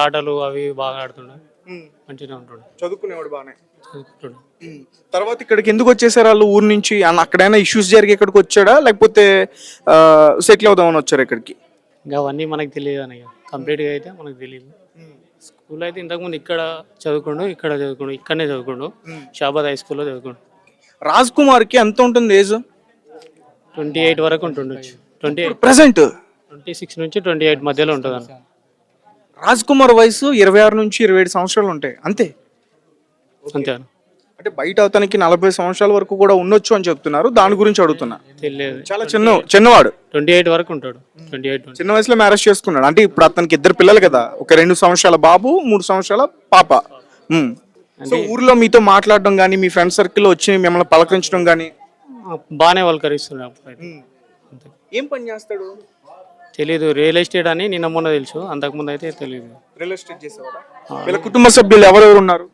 ఆటలు అవి బాగా ఆడుతుండే, మంచిగా ఉంటుండే, చదువుకునేవాడు బాగానే. చదువుకుంటుండే. తర్వాత ఇక్కడికి ఎందుకు వచ్చేసారు వాళ్ళు ఊరు నుంచి? అక్కడైనా ఇష్యూస్ జరిగి ఇక్కడికి వచ్చాడా, లేకపోతే సెటిల్ అవుదామని వచ్చారు ఇక్కడికి? ఇంకా అవన్నీ మనకు తెలియదు అన్నయ్య, కంప్లీట్గా అయితే మనకు తెలియదు. స్కూల్ అయితే ఇంతకుముందు ఇక్కడ చదువుకుండు, ఇక్కడనే చదువుకుండు, షాబాద్ హై స్కూల్లో చదువుకుండు. రాజ్ కుమార్ కి ఎంత ఉంటుంది ఏజ్? 28 వరకు ఉంటుండొచ్చు, 28, ప్రెసెంట్ 26 నుంచి 28 మధ్యలో ఉంటుంది అన్న. రాజ్ కుమార్ వయసు 26 నుంచి 27 సంవత్సరాలు ఉంటాయి అంతే. అంతే అన్న. అంటే బయట అతనికి 40 సంవత్సరాల వరకు కూడా ఉండొచ్చు అని చెప్తున్నారు, దాని గురించి అడుగుతున్నా. తెలియదు, చాలా చిన్నవాడు, 28 వరకు ఉంటాడు, 28. చిన్న వయసులో మ్యారేజ్ చేసుకున్నాడు. అంటే ఇప్పుడు అతనికి 2 పిల్లలు కదా, ఒక 2 సంవత్సరాల బాబు, 3 సంవత్సరాల పాప. సో ఊర్లో మీతో మాట్లాడడం కానీ, మీ ఫ్రెండ్ సర్కిల్ వచ్చి మిమ్మల్ని పలకరించడం కానీ బాగానే పలకరిస్తున్నాడు అప్పుడైతే. అంతే. ఏం పని చేస్తాడు? తెలీదు, రియల్ ఎస్టేట్ అని నిన్న మొన్న తెలుసు, అంతకుముందు అయితే తెలియదు. రియల్ ఎస్టేట్ చేసేవాడా? వీళ్ళ కుటుంబ సభ్యులు ఎవరెవరు ఉన్నారు?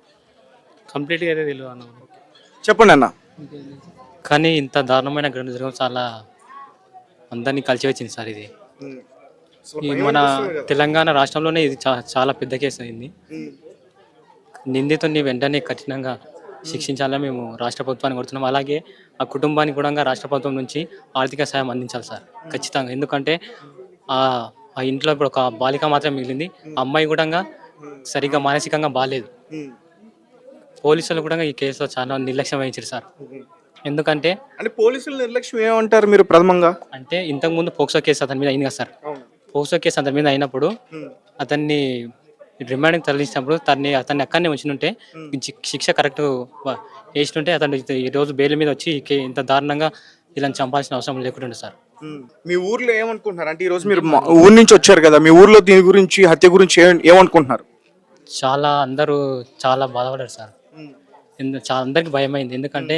కంప్లీట్గా అయితే తెలియదు అన్న. చెప్పండి అన్న. కానీ ఇంత దారుణమైన ఘటన జరగడం చాలా అందరినీ కలిసి వచ్చింది సార్. ఇది ఈ మన తెలంగాణ రాష్ట్రంలోనే ఇది చాలా పెద్ద కేసు అయింది. నిందితుడిని వెంటనే కఠినంగా శిక్షించాలని మేము రాష్ట్ర ప్రభుత్వాన్ని కోరుతున్నాం. అలాగే ఆ కుటుంబానికి కూడా రాష్ట్ర ప్రభుత్వం నుంచి ఆర్థిక సాయం అందించాలి సార్, ఖచ్చితంగా. ఎందుకంటే ఆ ఇంట్లో ఇప్పుడు ఒక బాలిక మాత్రమే మిగిలింది. ఆ అమ్మాయి కూడా సరిగ్గా మానసికంగా బాగాలేదు. పోలీసులు కూడా ఈ కేసులో చాలా నిర్లక్ష్యం వహించారు సార్. ఎందుకంటే పోలీసుల నిర్లక్ష్యం ఏమంటారు మీరు ప్రథమంగా? అంటే ఇంతకుముందు పోక్సో కేసు అతని మీద అయింది కదా సార్. పోక్సో కేసు అతని మీద అయినప్పుడు అతన్ని రిమాండ్కి తరలించినప్పుడు అతన్ని అక్కడనే ఉంచుంటే శిక్ష కరెక్ట్ వేస్తుంటే అతను ఈరోజు బెయిల్ మీద వచ్చి ఇంత దారుణంగా ఇలా చంపాల్సిన అవసరం లేకుంటుండే సార్. మీ ఊర్లో ఏమనుకుంటున్నారు? అంటే ఈరోజు మీరు ఊరు నుంచి వచ్చారు కదా, మీ ఊర్లో దీని గురించి, హత్య గురించి ఏమనుకుంటున్నారు? అందరూ చాలా బాధపడారు సార్. చాలా అందరికి భయమైంది. ఎందుకంటే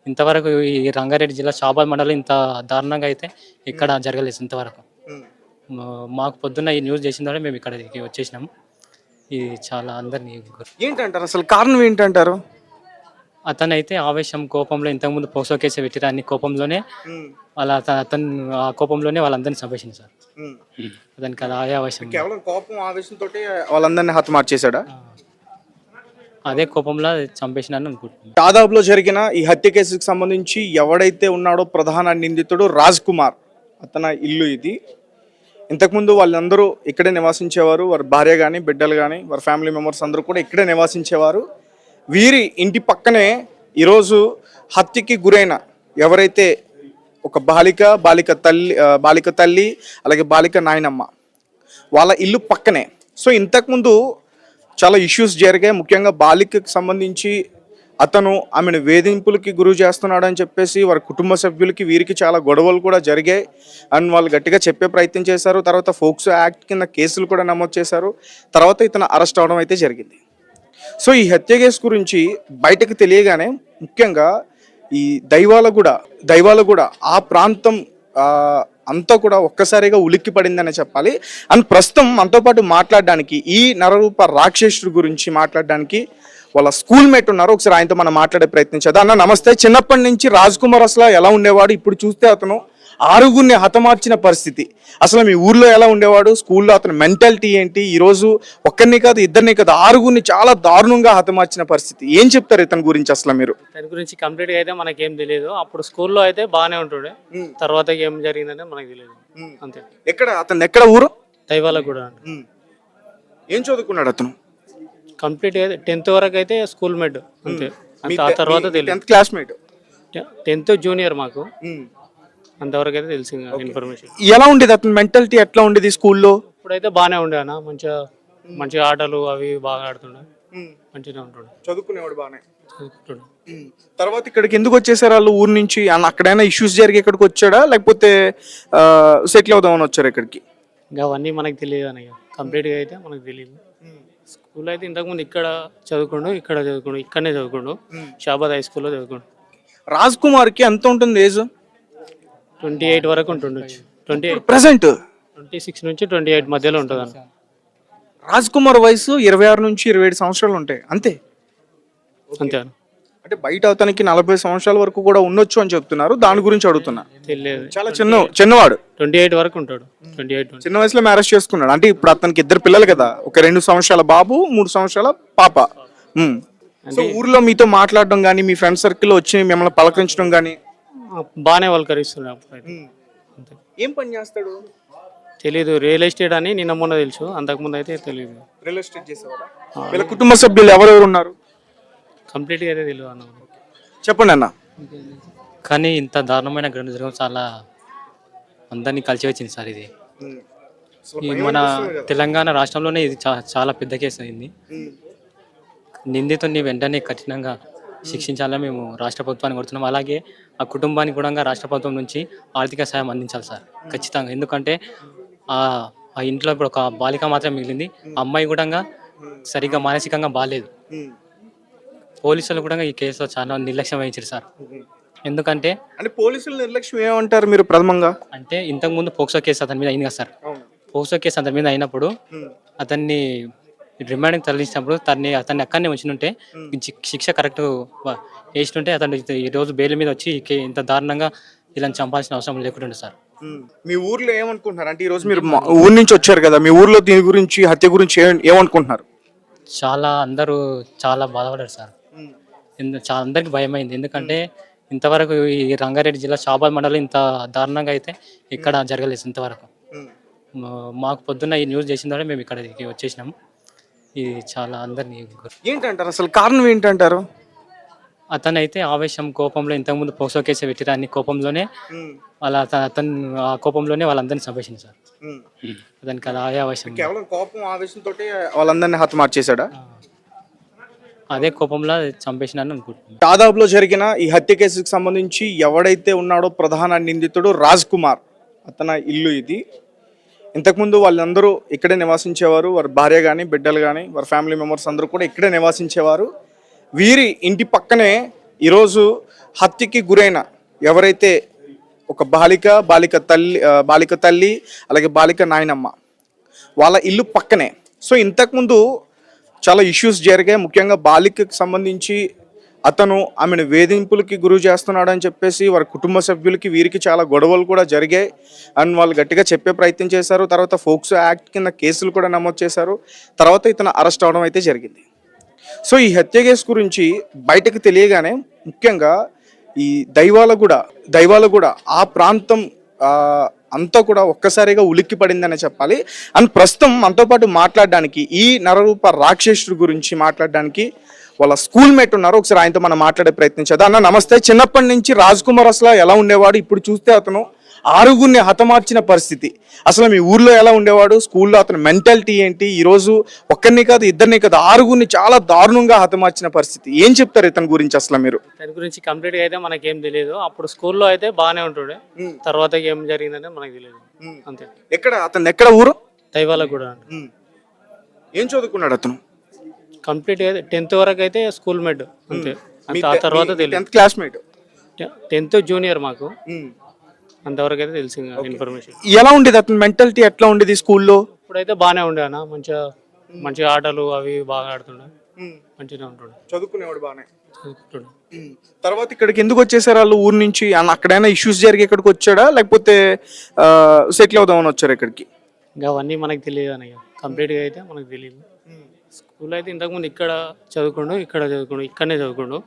ఇంతవరకు ఈ రంగారెడ్డి జిల్లా షాబాద్ మండలం ఇంత దారుణంగా అయితే ఇక్కడ జరగలేదు ఇంతవరకు. మాకు పొద్దున్న ఈ న్యూస్ చేసిన తర్వాత మేము ఇక్కడికి వచ్చేసినాం. ఇది చాలా అందరినీ ఏంటంటారు, అసలు కారణం ఏంటంటారు? అతనైతే ఆవేశం, కోపంలో ఇంతకుముందు పోక్సో కేసు పెట్టిరాన్ని కోపంలోనే ఆ కోపంలోనే వాళ్ళందరినీ చంపేసింది సార్. అతనికి అదే ఆవేశం, కేవలం కోపం ఆవేశంతో వాళ్ళందరినీ హతమార్చేశాడా? అదే కోపంలో చంపేసినాను అనుకుంటున్నాను. దాదాపులో జరిగిన ఈ హత్య కేసుకు సంబంధించి ఎవడైతే ఉన్నాడో ప్రధాన నిందితుడు రాజ్ కుమార్, అతని ఇల్లు ఇది. ఇంతకుముందు వాళ్ళందరూ ఇక్కడే నివాసించేవారు. వారి భార్య కానీ, బిడ్డలు కానీ, వారి ఫ్యామిలీ మెంబర్స్ అందరూ కూడా ఇక్కడే నివాసించేవారు. వీరి ఇంటి పక్కనే ఈరోజు హత్యకి గురైన ఎవరైతే ఒక బాలిక తల్లి అలాగే బాలిక నాయనమ్మ, వాళ్ళ ఇల్లు పక్కనే. సో ఇంతకుముందు చాలా ఇష్యూస్ జరిగాయి. ముఖ్యంగా బాలికకు సంబంధించి అతను ఆమెను వేధింపులకి గురి చేస్తున్నాడు అని చెప్పేసి వారి కుటుంబ సభ్యులకి వీరికి చాలా గొడవలు కూడా జరిగాయి. అండ్ వాళ్ళు గట్టిగా చెప్పే ప్రయత్నం చేశారు. తర్వాత ఫోక్సో యాక్ట్ కింద కేసులు కూడా నమోదు చేశారు. తర్వాత ఇతను అరెస్ట్ అవడం అయితే జరిగింది. సో ఈ హత్య కేసు గురించి బయటకు తెలియగానే ముఖ్యంగా ఈ దైవాల కూడా ఆ ప్రాంతం అంతా కూడా ఒక్కసారిగా ఉలిక్కి పడిందనే చెప్పాలి. అండ్ ప్రస్తుతం మనతో పాటు మాట్లాడడానికి, ఈ నరరూప రాక్షసుడి గురించి మాట్లాడడానికి వాళ్ళ స్కూల్ మేట్ ఉన్నారు. ఒకసారి ఆయనతో మనం మాట్లాడే ప్రయత్నం చేద్దాం. అన్న నమస్తే. చిన్నప్పటి నుంచి రాజ్ కుమార్ అసలు ఎలా ఉండేవాడు? ఇప్పుడు చూస్తే అతను 6గురిని హతమార్చిన పరిస్థితి. అసలు మీ ఊర్లో ఎలా ఉండేవాడు? స్కూల్లో అతని మెంటాలిటీ ఏంటి? ఈరోజు ఒక్కరిని కాదు, ఇద్దరిని కాదు, 6గురిని చాలా దారుణంగా హతమార్చిన పరిస్థితి. ఏం చెప్తారు ఇతని గురించి? అసలు మీరు దాని గురించి కంప్లీట్గా అయితే మనకేం తెలియదు. అప్పుడు స్కూల్లో అయితే బాగానే ఉంటుండే, తర్వాత ఏం జరిగిందంటే మనకు తెలియదు. అంతే. ఎక్కడ ఊరు? దైవాలకు కూడా. ఏం చదువుకున్నాడు అతను? కంప్లీట్ అయితే 10th వరకు అయితే స్కూల్ మేట్ అంతే. ఆ తర్వాత తెలియదు. క్లాస్మేట్? 10th జూనియర్ మాకు, అంతవరకు అయితే తెలిసి ఇన్ఫర్మేషన్. ఎలా ఉండేది అతని మెంటాలిటీ? ఎట్లా ఉండేది స్కూల్లో? ఇప్పుడైతే బాగానే ఉండే అన్న, మంచిగా ఆటలు అవి బాగా ఆడుతుండే, మంచిగా ఉంటుండే, చదువుకునేవాడు బాగానే. చదువుకుంటుండే. తర్వాత ఇక్కడికి ఎందుకు వచ్చేసారు వాళ్ళు ఊరు నుంచి? అక్కడైనా ఇష్యూస్ జరిగి ఇక్కడికి వచ్చాడా, లేకపోతే సెటిల్ అవుదామని వచ్చారు ఇక్కడికి? ఇంకా అవన్నీ మనకు తెలియదు అన్నయ్య, కంప్లీట్గా అయితే మనకు తెలియదు. స్కూల్ అయితే ఇంతకుముందు ఇక్కడ చదువుకుండు, ఇక్కడనే చదువుకుండు, షాబాద్ హై స్కూల్లో చదువుకుండు. రాజ్ కుమార్కి ఎంత ఉంటుంది ఏజ్? 28 వరకు ఉంటుండొచ్చు, 28, ప్రెసెంట్ 26 నుంచి 28 మధ్యలో ఉంటుంది అన్న. రాజ్ కుమార్ వయసు 26 నుంచి 27 సంవత్సరాలు ఉంటాయి అంతే. అంతే అన్న. అంటే బయట అతనికి 40 సంవత్సరాల వరకు కూడా ఉండొచ్చు అని చెప్తున్నారు, దాని గురించి అడుగుతున్నా. తెలియదు. చాలా చిన్నవాడు, 28 వరకు ఉంటాడు. 28 చిన్న వయసులో మ్యారేజ్ చేసుకున్నాడు. అంటే ఇప్పుడు అతనికి 2 పిల్లలు కదా, ఒక 2 సంవత్సరాల బాబు, 3 సంవత్సరాల పాప. సో ఊర్లో మీతో మాట్లాడడం కానీ, మీ ఫ్రెండ్ సర్కిల్లో వచ్చి మిమ్మల్ని పలకరించడం కానీ బాగానే పలకరిస్తున్నాడు అప్పుడైతే. అంతే. ఏం పని చేస్తాడు? తెలీదు. రియల్ ఎస్టేట్ అని నిన్న మొన్న తెలుసు, అంతకుముందు అయితే తెలియదు. రియల్ ఎస్టేట్ చేసేవాడా? వీళ్ళ కుటుంబ సభ్యులు ఎవరెవరు ఉన్నారు? కంప్లీట్గా అయితే తెలియదు అన్న. చెప్పండి అన్న. కానీ ఇంత దారుణమైన ఘటన జరగడం చాలా అందరినీ కలిసి వచ్చింది సార్. ఇది ఈ మన తెలంగాణ రాష్ట్రంలోనే ఇది చాలా పెద్ద కేసు అయింది. నిందితుడిని వెంటనే కఠినంగా శిక్షించాలని మేము రాష్ట్ర ప్రభుత్వాన్ని కోరుతున్నాం. అలాగే ఆ కుటుంబానికి కూడా రాష్ట్ర ప్రభుత్వం నుంచి ఆర్థిక సాయం అందించాలి సార్ ఖచ్చితంగా. ఎందుకంటే ఆ ఇంట్లో ఇప్పుడు ఒక బాలిక మాత్రం మిగిలింది. ఆ అమ్మాయి కూడా సరిగ్గా మానసికంగా బాగాలేదు. పోలీసులు కూడా ఈ కేసులో చాలా నిర్లక్ష్యం వహించారు సార్. ఎందుకంటే పోలీసులు నిర్లక్ష్యం ఏమంటారు మీరు ప్రథమంగా? అంటే ఇంతకుముందు పోక్సో కేసు అతని మీద అయింది కదా సార్. పోక్సో కేసు అతని మీద అయినప్పుడు అతన్ని రిమాండ్కి తరలించినప్పుడు అతన్ని అక్కడనే ఉంచుంటే శిక్ష కరెక్ట్ వేస్తుంటే అతను ఈ రోజు బెయిల్ మీద వచ్చి ఇంత దారుణంగా ఇలా చంపాల్సిన అవసరం లేకుండా సార్. మీ ఊర్లో ఏమనుకుంటున్నారు? అంటే ఈ రోజు మీరు ఊరి నుంచి వచ్చారు కదా, మీ ఊర్లో దీని గురించి, హత్య గురించి ఏమనుకుంటున్నారు? అందరూ చాలా బాధపడ్డారు సార్. చాలా అందరికి భయమైంది. ఎందుకంటే ఇంతవరకు ఈ రంగారెడ్డి జిల్లా షాబాద్ మండలం ఇంత దారుణంగా అయితే ఇక్కడ జరగలేదు ఇంతవరకు. మాకు పొద్దున్న ఈ న్యూస్ చేసిన తర్వాత మేము ఇక్కడికి వచ్చేసినాము. ఇది చాలా అందరినీ ఏంటంటారు, అసలు కారణం ఏంటంటారు? అతనైతే ఆవేశం, కోపంలో ఇంతకుముందు పోక్సో కేసు పెట్టిన కోపంలోనే అతను ఆ కోపంలోనే వాళ్ళందరినీ చంపేసింది సార్. అతనికి అది ఆవేశం, కేవలం కోపం ఆవేశంతో వాళ్ళందరినీ హతమార్చేశాడా? అదే కోపంలో చంపేసినాను అనుకుంటున్నాను. దాదాపులో జరిగిన ఈ హత్య కేసుకు సంబంధించి ఎవడైతే ఉన్నాడో ప్రధాన నిందితుడు రాజ్ కుమార్, అతని ఇల్లు ఇది. ఇంతకుముందు వాళ్ళందరూ ఇక్కడే నివాసించేవారు. వారి భార్య కానీ, బిడ్డలు కానీ, వారి ఫ్యామిలీ మెంబర్స్ అందరూ కూడా ఇక్కడే నివాసించేవారు. వీరి ఇంటి పక్కనే ఈరోజు హత్యకి గురైన ఎవరైతే ఒక బాలిక తల్లి అలాగే బాలిక నాయనమ్మ, వాళ్ళ ఇల్లు పక్కనే. సో ఇంతకుముందు చాలా ఇష్యూస్ జరిగాయి. ముఖ్యంగా బాలికకు సంబంధించి అతను ఆమెను వేధింపులకి గురి చేస్తున్నాడు అని చెప్పేసి వారి కుటుంబ సభ్యులకి వీరికి చాలా గొడవలు కూడా జరిగాయి. అండ్ వాళ్ళు గట్టిగా చెప్పే ప్రయత్నం చేశారు. తర్వాత ఫోక్సో యాక్ట్ కింద కేసులు కూడా నమోదు చేశారు. తర్వాత ఇతను అరెస్ట్ అవడం అయితే జరిగింది. సో ఈ హత్య కేసు గురించి బయటకు తెలియగానే ముఖ్యంగా ఈ దైవాల కూడా ఆ ప్రాంతం అంతా కూడా ఒక్కసారిగా ఉలిక్కి పడిందనే చెప్పాలి. అండ్ ప్రస్తుతం మనతో పాటు మాట్లాడడానికి, ఈ నరరూప రాక్షసుడి గురించి మాట్లాడడానికి వాళ్ళ స్కూల్ మేట్ ఉన్నారు. ఒకసారి ఆయనతో మనం మాట్లాడే ప్రయత్నం చేద్దాం. అన్న నమస్తే. చిన్నప్పటి నుంచి రాజ్ కుమార్ అసలు ఎలా ఉండేవాడు? ఇప్పుడు చూస్తే అతను 6గురిని హతమార్చిన పరిస్థితి. అసలు మీ ఊర్లో ఎలా ఉండేవాడు? స్కూల్లో అతని మెంటాలిటీ ఏంటి? ఈరోజు ఒక్కరిని కాదు, ఇద్దరిని కాదు, 6గురిని చాలా దారుణంగా హతమార్చిన పరిస్థితి. ఏం చెప్తారు ఇతని గురించి అసలు మీరు? దాని గురించి కంప్లీట్ గా అయితే మనకేం తెలియదు. అప్పుడు స్కూల్లో అయితే బాగానే ఉంటుండే, తర్వాత ఏం జరిగిందంటే మనకు తెలియదు. అంతే. ఎక్కడ ఊరు? దైవాల కూడా. ఏం చదువుకున్నాడు అతను? కంప్లీట్ గా 10th వరకు అయితే స్కూల్ మేట్ అంతే. ఆ తర్వాత తెలియదు. క్లాస్మేట్? 10th జూనియర్ మాకు, అంతవరకు అయితే తెలిసి ఇన్ఫర్మేషన్. ఎలా ఉండేది అతని మెంటాలిటీ? ఎట్లా ఉండేది స్కూల్లో? ఇప్పుడైతే బాగానే ఉండే అన్న, మంచిగా ఆటలు అవి బాగా ఆడుతుండే, మంచిగా ఉంటుండే, చదువుకునేవాడు బాగానే. చదువుకుంటుండే. తర్వాత ఇక్కడికి ఎందుకు వచ్చేసారు వాళ్ళు ఊరు నుంచి? అక్కడైనా ఇష్యూస్ జరిగి ఇక్కడికి వచ్చాడా, లేకపోతే సెటిల్ అవుదామని వచ్చారు ఇక్కడికి? ఇంకా అవన్నీ మనకు తెలియదు అన్నయ్య. కంప్లీట్గా అయితే మనకు తెలియదు. స్కూల్ అయితే ఇంతకుముందు ఇక్కడ చదువుకుండు, ఇక్కడనే చదువుకుండు,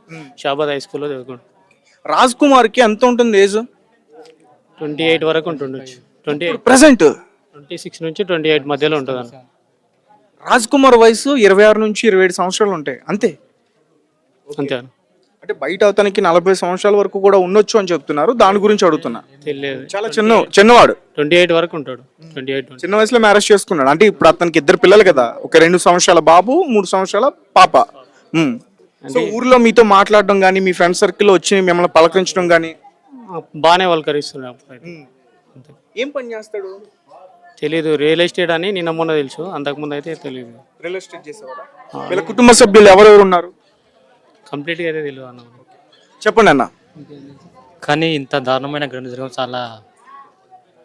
షాబాద్ హై స్కూల్లో చదువుకుండు. రాజ్ కుమార్కి ఎంత ఉంటుంది ఏజ్? 28 వరకు ఉంటుండొచ్చు. 28 ప్రెసెంట్ 26 నుంచి 28 మధ్యలో ఉంటుంది అన్న. రాజ్ కుమార్ వయసు 26 నుంచి 27 సంవత్సరాలు ఉంటాయి అంతే. అంతే. అంటే బయట అతనికి 40 సంవత్సరాల వరకు కూడా ఉండొచ్చు అని చెప్తున్నారు, దాని గురించి అడుగుతున్నా. తెలియదు. చాలా చిన్నవాడు, 28 వరకు ఉంటాడు. 28 చిన్న వయసులో మ్యారేజ్ చేసుకున్నాడు. అంటే ఇప్పుడు అతనికి 2 పిల్లలు కదా, ఒక 2 సంవత్సరాల బాబు, 3 సంవత్సరాల పాప. సో ఊర్లో మీతో మాట్లాడడం కానీ, మీ ఫ్రెండ్ సర్కిల్లో వచ్చి మిమ్మల్ని పలకరించడం కానీ బాగానే పలకరిస్తున్నాడు. అంతే. ఏం పని చేస్తాడు? తెలీదు. రియల్ ఎస్టేట్ అని నిన్న మొన్న తెలుసు, అంతకుముందు అయితే తెలియదు. రియల్ ఎస్టేట్ చేసేవాడా? వీళ్ళ కుటుంబ సభ్యులు ఎవరెవరు ఉన్నారు? కంప్లీట్గా అయితే తెలియదు అన్న. చెప్పండి అన్న. కానీ ఇంత దారుణమైన ఘటన జరగడం చాలా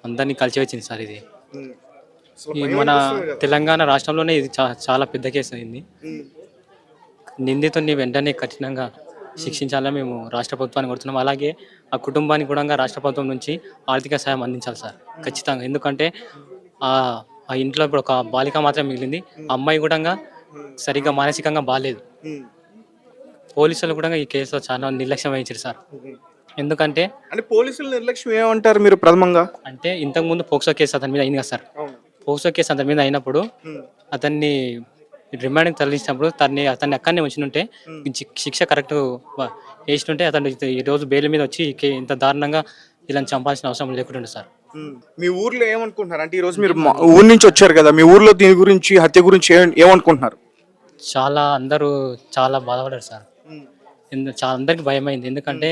అందరినీ కలిసి వచ్చింది సార్. ఇది ఈ మన తెలంగాణ రాష్ట్రంలోనే ఇది చాలా పెద్ద కేసు అయింది. నిందితుడిని వెంటనే కఠినంగా శిక్షించాలని మేము రాష్ట్ర ప్రభుత్వాన్ని కోరుతున్నాం. అలాగే ఆ కుటుంబానికి కూడా రాష్ట్ర ప్రభుత్వం నుంచి ఆర్థిక సాయం అందించాలి సార్ ఖచ్చితంగా. ఎందుకంటే ఆ ఆ ఇంట్లో ఇప్పుడు ఒక బాలిక మాత్రం మిగిలింది. ఆ అమ్మాయి కూడా సరిగ్గా మానసికంగా బాగాలేదు. పోలీసులు కూడా ఈ కేసులో చాలా నిర్లక్ష్యం వహించారు సార్. ఎందుకంటే అంటే పోలీసుల నిర్లక్ష్యం ఏమంటారు మీరు ప్రథమంగా? అంటే ఇంతకుముందు పోక్సో కేసు అతని మీద అయింది కదా సార్. పోక్సో కేసు అతని మీద అయినప్పుడు అతన్ని రిమాండ్కి తరలించినప్పుడు అతన్ని అక్కడనే ఉంచినుంటే శిక్ష కరెక్ట్ వేసినుంటే అతను ఈ రోజు బెయిల్ మీద వచ్చి ఇంత దారుణంగా ఇలా చంపాల్సిన అవసరం లేకుంటుండే సార్. మీ ఊర్లో ఏమనుకుంటున్నారు? అంటే ఈ రోజు మీరు ఊరు నుంచి వచ్చారు కదా, మీ ఊర్లో దీని గురించి హత్య గురించి ఏమనుకుంటున్నారు? అందరూ చాలా బాధపడారు సార్. చాలా అందరికి భయమైంది. ఎందుకంటే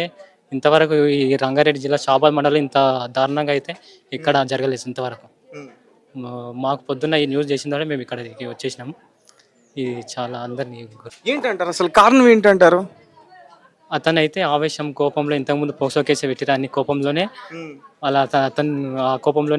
ఇంతవరకు ఈ రంగారెడ్డి జిల్లా షాబాద్ మండలం ఇంత దారుణంగా అయితే ఇక్కడ జరగలేదు ఇంతవరకు. మాకు పొద్దున్న ఈ న్యూస్ చేసిన తర్వాత మేము ఇక్కడికి వచ్చేసినాం. ఇది చాలా అందరినీ ఏంటంటారు, అసలు కారణం ఏంటంటారు? అతనైతే ఆవేశం కోపంలో ఇంతకుముందు పోక్సో కేసు పెట్టిరాని కోపంలోనే అలా అతను ఆ కోపంలోనే